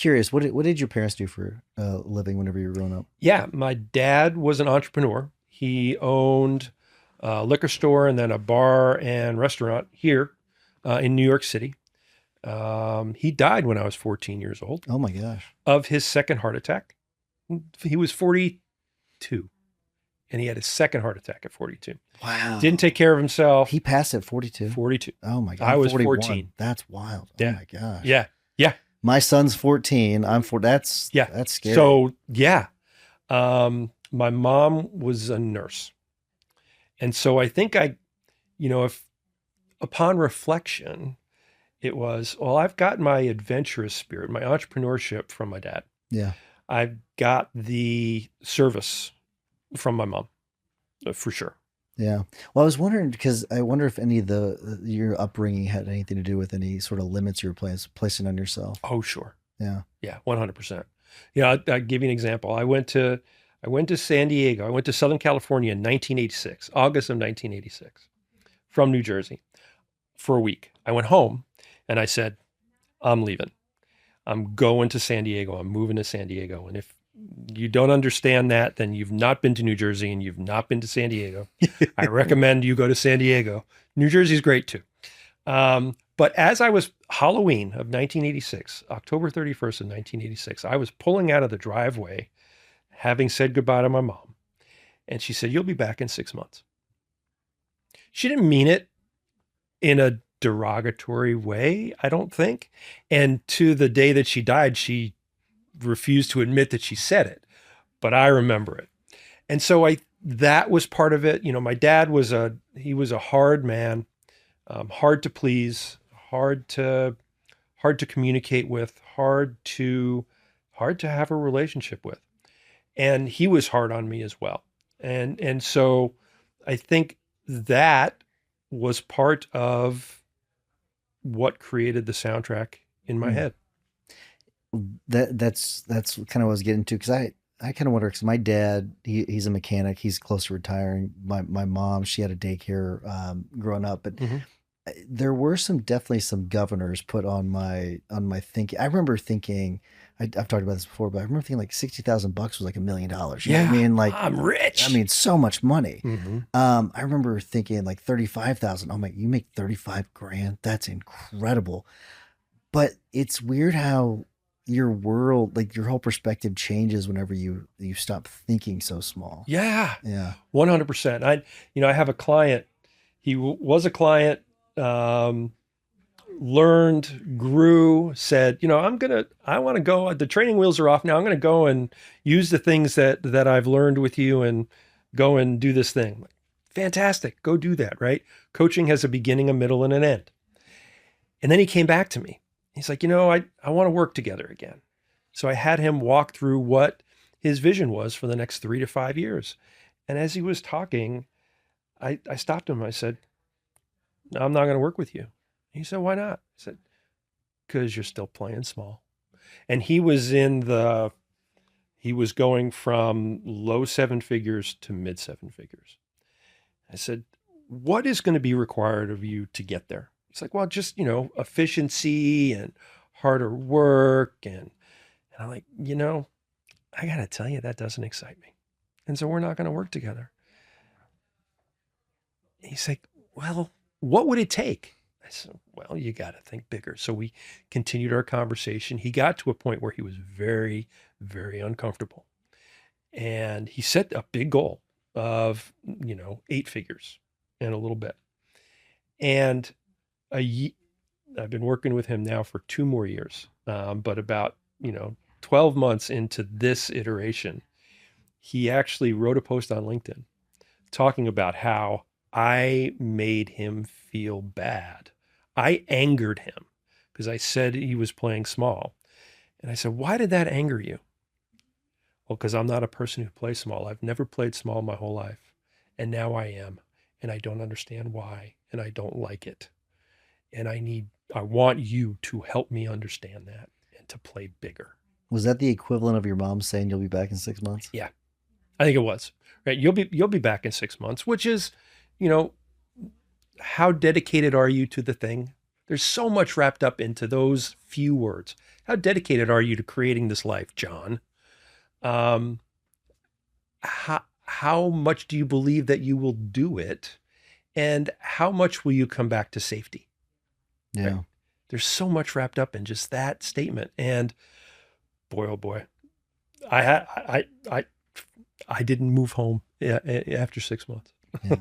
curious. What did your parents do for a living whenever you were growing up? Yeah, my dad was an entrepreneur. He owned a liquor store and then a bar and restaurant here in New York City. He died when I was 14 years old Oh my gosh. of his second heart attack. He was 42 and he had his second heart attack at 42. Didn't Wow. take care of himself. He passed at 42. 42. Oh my God. I I'm was 41. 14. That's wild. Oh Yeah. my gosh. Yeah. Yeah. My son's 14. I'm 4. Yeah. That's scary. So, yeah. My mom was a nurse. And so I think if upon reflection, it was, well, I've got my adventurous spirit, my entrepreneurship from my dad. Yeah. I've got the service from my mom, for sure. Yeah. Well, I was wondering because I wonder if any of the your upbringing had anything to do with any sort of limits you were placing on yourself. Oh, sure. Yeah. Yeah, 100%. I'll give you an example. I went to San Diego. I went to Southern California in 1986, August of 1986, from New Jersey for a week. I went home and I said, I'm leaving. I'm going to San Diego. I'm moving to San Diego. And if you don't understand that, then you've not been to New Jersey and you've not been to San Diego. I recommend you go to San Diego. New Jersey's great too. But as I was Halloween of 1986, October 31st of 1986, I was pulling out of the driveway, having said goodbye to my mom. And she said, you'll be back in 6 months. She didn't mean it in a derogatory way, I don't think. And to the day that she died, she refused to admit that she said it, but I remember it. And so that was part of it. My dad he was a hard man, hard to please, hard to communicate with, hard to have a relationship with. And he was hard on me as well. And so I think that was part of what created the soundtrack in my Hmm. head. That's kind of what I was getting to because I kind of wonder because my dad he's a mechanic. He's close to retiring. My mom, she had a daycare growing up, but Mhm. there were definitely some governors put on my thinking. I remember thinking I've talked about this before, but I remember thinking like $60,000 was like $1 million. You know what I Yeah, mean? Like, I'm I rich. mean, so much money. Hmm. I remember thinking like 35,000. Oh my, you make 35 grand. That's incredible. But it's weird how your world, like your whole perspective changes whenever you stop thinking so small. Yeah, Yeah. 100%. I have a client. He was a client, um, learned, grew, said, I want to go, the training wheels are off now. I'm going to go and use the things that I've learned with you and go and do this thing. Fantastic. Go do that, right? Coaching has a beginning, a middle, and an end. And then he came back to me. He's like, I want to work together again. So I had him walk through what his vision was for the next 3 to 5 years. And as he was talking, I stopped him. I said, no, I'm not going to work with you. He said, why not? I said, because you're still playing small. And he was going from low seven figures to mid seven figures. I said, what is going to be required of you to get there? He's like, well, just, efficiency and harder work. And I'm like, I got to tell you, that doesn't excite me. And so we're not going to work together. He's like, well, what would it take? I said, well, you got to think bigger. So we continued our conversation. He got to a point where he was very, very uncomfortable. And he set a big goal of, 8 figures and a little bit. And I've been working with him now for 2 more years. But about, 12 months into this iteration, he actually wrote a post on LinkedIn talking about how I made him feel bad. I angered him because I said he was playing small. And I said, why did that anger you? Well, because I'm not a person who plays small. I've never played small my whole life. And now I am. And I don't understand why. And I don't like it. And I want you to help me understand that and to play bigger. Was that the equivalent of your mom saying you'll be back in 6 months? Yeah, I think it was. Right. You'll be back in 6 months, which is, you know, how dedicated are you to the thing? There's so much wrapped up into those few words. How dedicated are you to creating this life, John? Um, how much do you believe that you will do it? And how much will you come back to safety? Yeah. Right? There's so much wrapped up in just that statement. And boy, oh boy, I didn't move home after 6 months. Yeah.